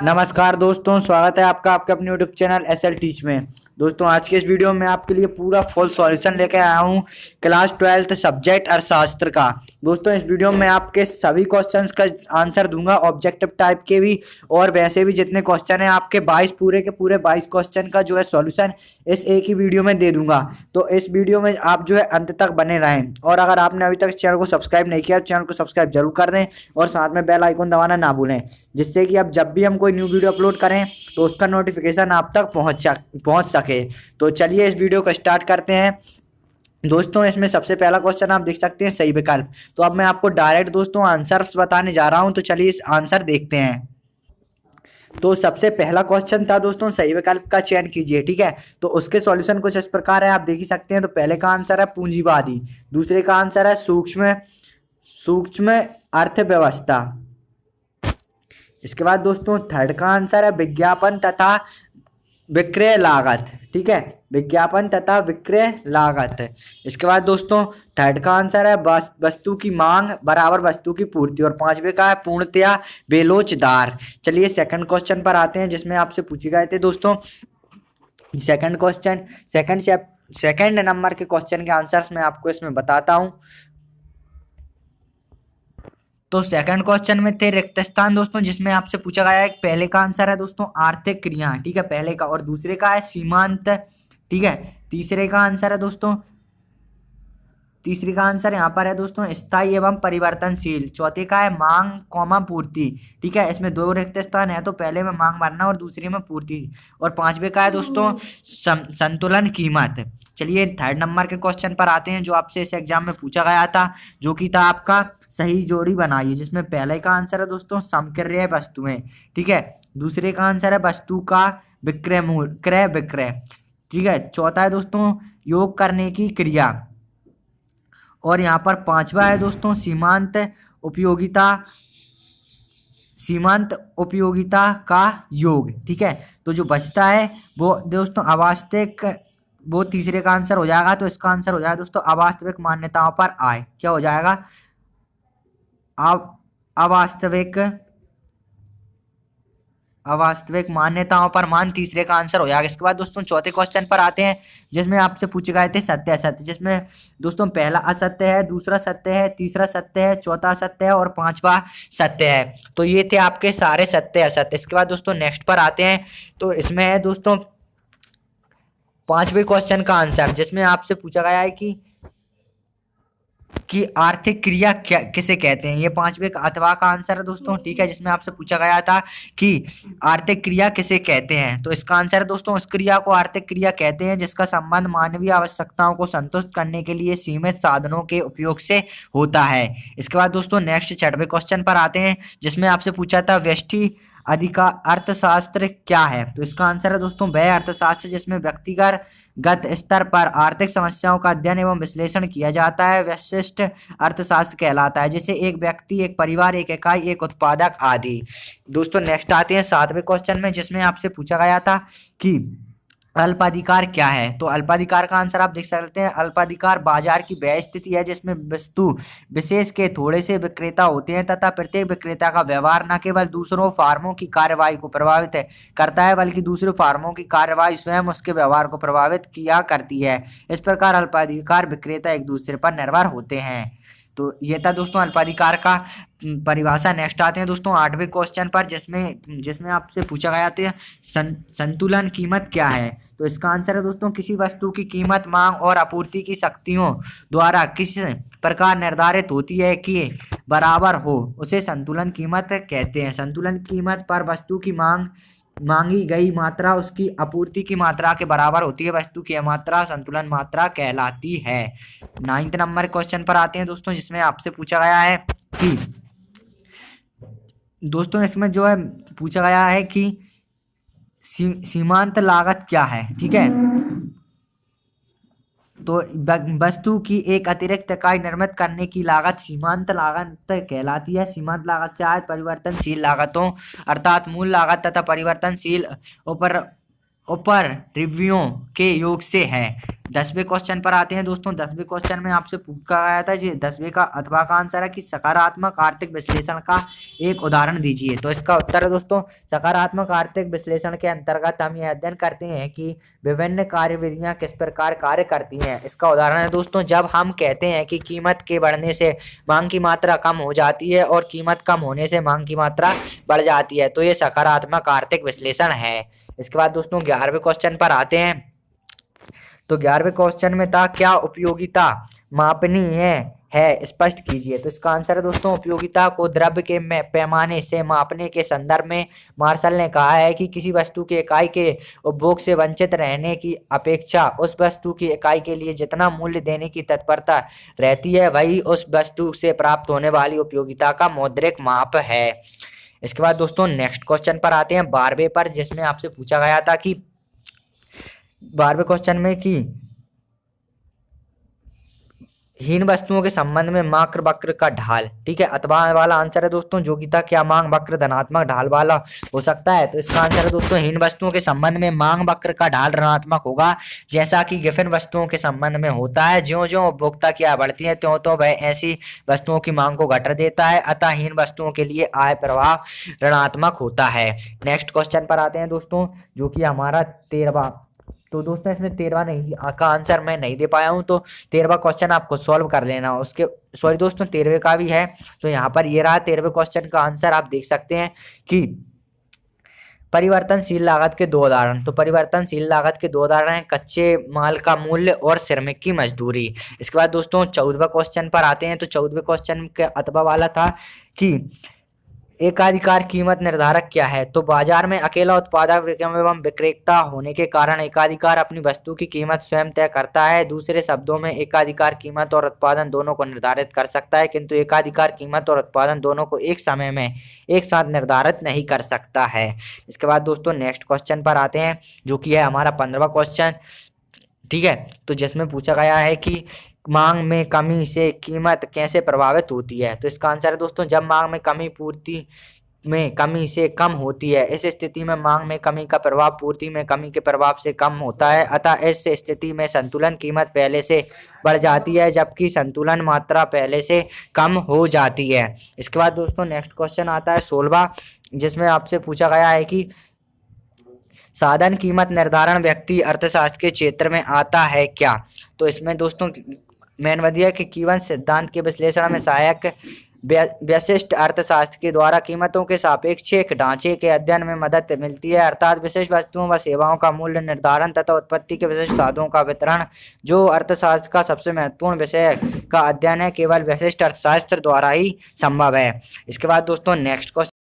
नमस्कार दोस्तों, स्वागत है आपका आपके अपने यूट्यूब चैनल एसएल टीच में। दोस्तों आज के इस वीडियो में आपके लिए पूरा फुल सॉल्यूशन लेके आया हूँ क्लास 12th सब्जेक्ट अर्थशास्त्र का। दोस्तों इस वीडियो में आपके सभी क्वेश्चंस का आंसर दूंगा, ऑब्जेक्टिव टाइप के भी और वैसे भी जितने क्वेश्चन हैं आपके 22 पूरे के पूरे 22 क्वेश्चन का जो है सॉल्यूशन इस एक ही वीडियो में दे दूंगा। तो इस वीडियो में आप जो है अंत तक बने रहें और अगर आपने अभी तक चैनल को सब्सक्राइब नहीं किया तो चैनल को सब्सक्राइब जरूर कर दें और साथ में बेल आइकन दबाना ना भूलें, जिससे कि अब जब भी हम कोई न्यू वीडियो अपलोड करें तो उसका नोटिफिकेशन आप तक पहुंच सके। तो चलिए इस वीडियो को स्टार्ट करते हैं। दोस्तों इसमें सबसे पहला क्वेश्चन आप देख सकते हैं सही विकल्प। तो अब मैं आपको डायरेक्ट दोस्तों आंसर्स बताने जा रहा हूं, तो चलिए इस आंसर देखते हैं। तो सबसे पहला क्वेश्चन था दोस्तों सही विकल्प का चयन कीजिए, ठीक है। तो उसके सॉल्यूशन कुछ इस प्रकार है, आप देख ही सकते हैं। तो पहले का आंसर है पूंजीवादी, दूसरे का आंसर है सूक्ष्म सूक्ष्म अर्थव्यवस्था। इसके बाद दोस्तों थर्ड का आंसर है विज्ञापन तथा विक्रय लागत, ठीक है, विज्ञापन तथा विक्रय लागत। इसके बाद दोस्तों थर्ड का आंसर है वस्तु की मांग बराबर वस्तु की पूर्ति और पांचवे का है पूर्णतया बेलोचदार। चलिए सेकंड क्वेश्चन पर आते हैं जिसमें आपसे पूछे गए थे दोस्तों सेकंड क्वेश्चन सेकंड नंबर के क्वेश्चन के आंसर्स मैं आपको इसमें बताता हूं। तो सेकंड क्वेश्चन में थे रिक्त स्थान दोस्तों, जिसमें आपसे पूछा गया है पहले का आंसर है दोस्तों आर्थिक क्रिया, ठीक है, पहले का, और दूसरे का है सीमांत, ठीक है। तीसरे का आंसर है दोस्तों तीसरे का आंसर यहाँ पर है दोस्तों स्थायी एवं परिवर्तनशील। चौथे का है मांग कौमा पूर्ति, ठीक है, इसमें दो रिक्त स्थान है तो पहले में मांग भरना और दूसरे में पूर्ति। और पांचवे का है दोस्तों संतुलन कीमत। चलिए थर्ड नंबर के क्वेश्चन पर आते हैं जो आपसे इस एग्जाम में पूछा गया था, जो कि था आपका सही जोड़ी बनाइए, जिसमें पहले का आंसर है दोस्तों समक्रय वस्तुएं, ठीक है, दूसरे का आंसर है वस्तु का विक्रय मूल्य क्रय विक्रय, ठीक है, चौथा है दोस्तों योग करने की क्रिया, और यहाँ पर पांचवा है दोस्तों सीमांत उपयोगिता का योग, ठीक है। तो जो बचता है वो दोस्तों अवास्तविक, वो तीसरे का आंसर हो जाएगा। तो इसका आंसर हो जाएगा दोस्तों अवास्तविक मान्यताओं पर आय, क्या हो जाएगा अवास्तविक अवास्तविक मान्यताओं पर मान, तीसरे का आंसर हो जाएगा। इसके बाद दोस्तों चौथे क्वेश्चन पर आते हैं जिसमें आपसे पूछे गए थे सत्य असत्य, जिसमें दोस्तों पहला असत्य है, दूसरा सत्य है, तीसरा सत्य है, चौथा सत्य है और पांचवा सत्य है। तो ये थे आपके सारे सत्य असत्य। इसके बाद दोस्तों नेक्स्ट पर आते हैं, तो इसमें है दोस्तों पांचवें क्वेश्चन का आंसर, जिसमें आपसे पूछा गया है कि आर्थिक क्रिया क्या किसे कहते हैं। ये पांचवे का अथवा का आंसर है दोस्तों, ठीक है, जिसमें आपसे पूछा गया था कि आर्थिक क्रिया किसे कहते हैं। तो इसका आंसर है दोस्तों उस क्रिया को आर्थिक क्रिया कहते हैं जिसका संबंध मानवीय आवश्यकताओं को संतुष्ट करने के लिए सीमित साधनों के उपयोग से होता है। इसके बाद दोस्तों नेक्स्ट छठवें क्वेश्चन पर आते हैं, जिसमें आपसे पूछा था व्यष्टि अधिकार अर्थशास्त्र क्या है। तो इसका आंसर है दोस्तों वह अर्थशास्त्र जिसमें व्यक्तिगत स्तर पर आर्थिक समस्याओं का अध्ययन एवं विश्लेषण किया जाता है, विशिष्ट अर्थशास्त्र कहलाता है, जैसे एक व्यक्ति, एक परिवार, एक इकाई, एक उत्पादक आदि। दोस्तों नेक्स्ट आते हैं सातवें क्वेश्चन में, जिसमें आपसे पूछा गया था कि अल्पाधिकार क्या है। तो अल्पाधिकार का आंसर आप देख सकते हैं अल्पाधिकार बाजार की वह स्थिति है जिसमें वस्तु विशेष के थोड़े से विक्रेता होते हैं तथा प्रत्येक विक्रेता का व्यवहार न केवल दूसरों फार्मों की कार्यवाही को प्रभावित करता है बल्कि दूसरे फार्मों की कार्यवाही स्वयं उसके व्यवहार को प्रभावित किया करती है। इस प्रकार अल्पाधिकार विक्रेता एक दूसरे पर निर्भर होते हैं। तो ये था दोस्तों अल्पाधिकार का परिभाषा। नेक्स्ट आते हैं दोस्तों आठवें क्वेश्चन पर, जिसमें आपसे पूछा गया था संतुलन कीमत क्या है। तो इसका आंसर है दोस्तों किसी वस्तु की कीमत मांग और आपूर्ति की शक्तियों द्वारा किस प्रकार निर्धारित होती है कि बराबर हो, उसे संतुलन कीमत कहते हैं। संतुलन कीमत पर वस्तु की मांगी गई मात्रा उसकी आपूर्ति की मात्रा के बराबर होती है, वस्तु की मात्रा संतुलन मात्रा कहलाती है। 9th नंबर क्वेश्चन पर आते हैं दोस्तों, जिसमें आपसे पूछा गया है कि दोस्तों इसमें जो है पूछा गया है कि सीमांत लागत क्या है, ठीक है। तो वस्तु की एक अतिरिक्त इकाई निर्मित करने की लागत सीमांत लागत कहलाती है। सीमांत लागत से आय परिवर्तनशील लागतों अर्थात मूल लागत तथा परिवर्तनशील ऊपर रिव्यूओं के योग से है। 10वें क्वेश्चन पर आते हैं दोस्तों। 10वें क्वेश्चन में आपसे पूछा गया था जी 10वें का अथवा का आंसर है कि सकारात्मक आर्थिक विश्लेषण का एक उदाहरण दीजिए। तो इसका उत्तर है दोस्तों सकारात्मक आर्थिक विश्लेषण के अंतर्गत हम यह अध्ययन करते हैं कि विभिन्न कार्यविधियां किस प्रकार कार्य करती हैं। इसका उदाहरण है दोस्तों जब हम कहते हैं कि कीमत के बढ़ने से मांग की मात्रा कम हो जाती है और कीमत कम होने से मांग की मात्रा बढ़ जाती है, तो ये सकारात्मक आर्थिक विश्लेषण है। इसके बाद दोस्तों 11वें क्वेश्चन पर आते हैं। तो 11वें क्वेश्चन में था क्या उपयोगिता मापनी है स्पष्ट कीजिए। तो इसका आंसर है दोस्तों उपयोगिता को द्रव्य के पैमाने से मापने के संदर्भ में मार्शल ने कहा है कि किसी वस्तु की इकाई के उपभोग से वंचित रहने की अपेक्षा उस वस्तु की इकाई के लिए जितना मूल्य देने की तत्परता रहती है वही उस वस्तु से प्राप्त होने वाली उपयोगिता का मौद्रिक माप है। इसके बाद दोस्तों नेक्स्ट क्वेश्चन पर आते हैं 12वें पर, जिसमें आपसे पूछा गया था कि 12वें क्वेश्चन में कि हीन वस्तुओं के संबंध में मांग वक्र का ढाल, ठीक है, अथवा वाला आंसर है दोस्तों योगिता क्या मांग वक्र धनात्मक ढाल वाला हो सकता है। तो इसका आंसर है दोस्तों हीन वस्तुओं के संबंध में मांग वक्र का ढाल ऋणात्मक होगा, जैसा कि गिफिन वस्तुओं के संबंध में होता है। ज्यों ज्यों उपभोक्ता की आय बढ़ती है त्यों तो वह ऐसी वस्तुओं की मांग को घटा देता है, अतः हीन वस्तुओं के लिए आय प्रवाह ऋणात्मक होता है। नेक्स्ट क्वेश्चन पर आते हैं दोस्तों, जो कि हमारा 13वां। तो दोस्तों इसमें 13वां नहीं का आंसर मैं नहीं दे पाया हूं, तो 13वां क्वेश्चन आपको सॉल्व कर लेना। उसके सॉरी दोस्तों 13वें का भी है, तो यहाँ पर ये रहा 13वें क्वेश्चन का आंसर। आप देख सकते हैं कि परिवर्तनशील लागत के दो उदाहरण। तो परिवर्तनशील लागत के दो उदाहरण हैं कच्चे माल का मूल्य और श्रमिक की मजदूरी। इसके बाद दोस्तों 14वें क्वेश्चन पर आते हैं। तो 14वें क्वेश्चन के अथवा वाला था कि एकाधिकार कीमत निर्धारक क्या है। तो बाजार में अकेला उत्पादक एवं विक्रेता होने के कारण एकाधिकार अपनी वस्तु की कीमत स्वयं तय करता है। दूसरे शब्दों में एकाधिकार कीमत और उत्पादन दोनों को निर्धारित कर सकता है, किंतु एकाधिकार कीमत और उत्पादन दोनों को एक समय में एक साथ निर्धारित नहीं कर सकता है। इसके बाद दोस्तों नेक्स्ट क्वेश्चन पर आते हैं, जो कि है हमारा 15वां क्वेश्चन, ठीक है। तो जिसमें पूछा गया है कि मांग में कमी से कीमत कैसे प्रभावित होती है। तो इसका आंसर है दोस्तों जब मांग में कमी पूर्ति में कमी से कम होती है, इस स्थिति में मांग में कमी का प्रभाव पूर्ति में कमी के प्रभाव से कम होता है, अतः इस स्थिति में संतुलन कीमत पहले से बढ़ जाती है जबकि संतुलन मात्रा पहले से कम हो जाती है। इसके बाद दोस्तों नेक्स्ट क्वेश्चन आता है 16वां, जिसमें आपसे पूछा गया है कि साधन कीमत निर्धारण व्यक्ति अर्थशास्त्र के क्षेत्र में आता है क्या। तो इसमें दोस्तों मेन वजह कि कीमत सिद्धांत के विश्लेषण में सहायक व्यशिष्ट अर्थशास्त्र के द्वारा कीमतों के सापेक्षिक ढांचे के अध्ययन में मदद मिलती है, अर्थात विशिष्ट वस्तुओं व सेवाओं का मूल्य निर्धारण तथा उत्पत्ति के विशिष्ट साधनों का वितरण, जो अर्थशास्त्र का सबसे महत्वपूर्ण विषय का अध्ययन है, केवल विशिष्ट अर्थशास्त्र द्वारा ही संभव है। इसके बाद दोस्तों नेक्स्ट क्वेश्चन